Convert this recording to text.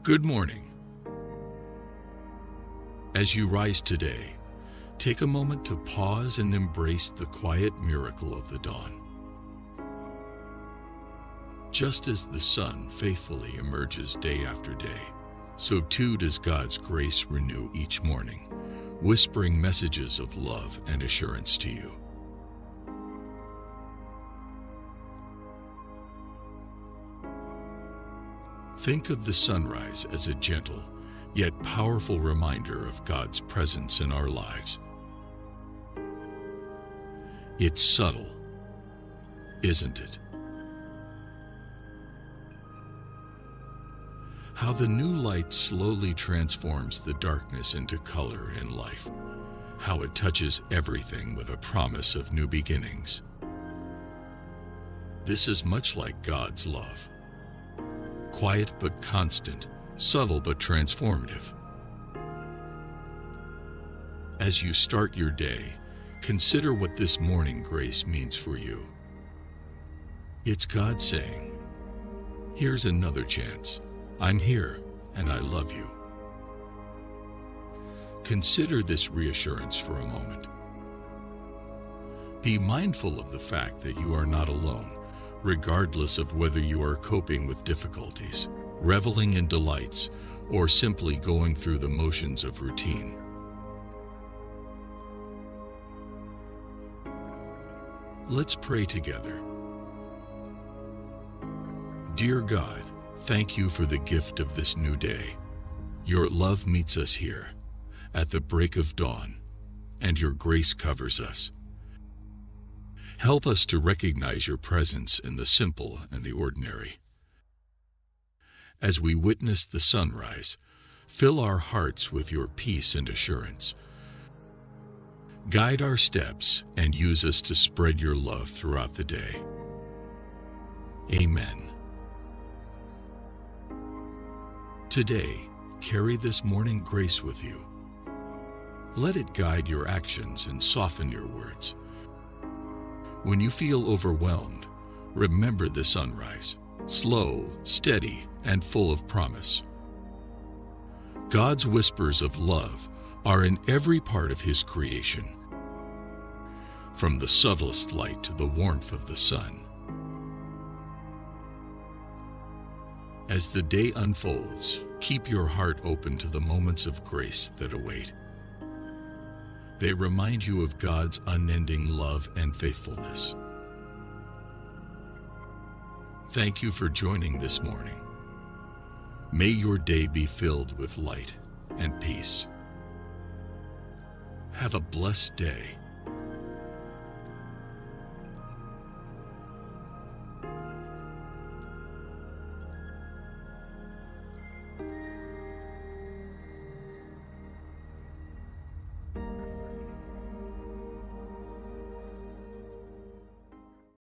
Good morning. As you rise today, take a moment to pause and embrace the quiet miracle of the dawn. Just as the sun faithfully emerges day after day, so too does God's grace renew each morning, whispering messages of love and assurance to you. Think of the sunrise as a gentle, yet powerful reminder of God's presence in our lives. It's subtle, isn't it? How the new light slowly transforms the darkness into color in life. How it touches everything with a promise of new beginnings. This is much like God's love. Quiet but constant, subtle but transformative. As you start your day, consider what this morning grace means for you. It's God saying, "Here's another chance. I'm here and I love you." Consider this reassurance for a moment. Be mindful of the fact that you are not alone, regardless of whether you are coping with difficulties, reveling in delights, or simply going through the motions of routine. Let's pray together. Dear God, thank you for the gift of this new day. Your love meets us here, at the break of dawn, and your grace covers us. Help us to recognize your presence in the simple and the ordinary. As we witness the sunrise, fill our hearts with your peace and assurance. Guide our steps and use us to spread your love throughout the day. Amen. Today, carry this morning grace with you. Let it guide your actions and soften your words. When you feel overwhelmed, remember the sunrise, slow, steady, and full of promise. God's whispers of love are in every part of His creation, from the subtlest light to the warmth of the sun. As the day unfolds, keep your heart open to the moments of grace that await. They remind you of God's unending love and faithfulness. Thank you for joining this morning. May your day be filled with light and peace. Have a blessed day.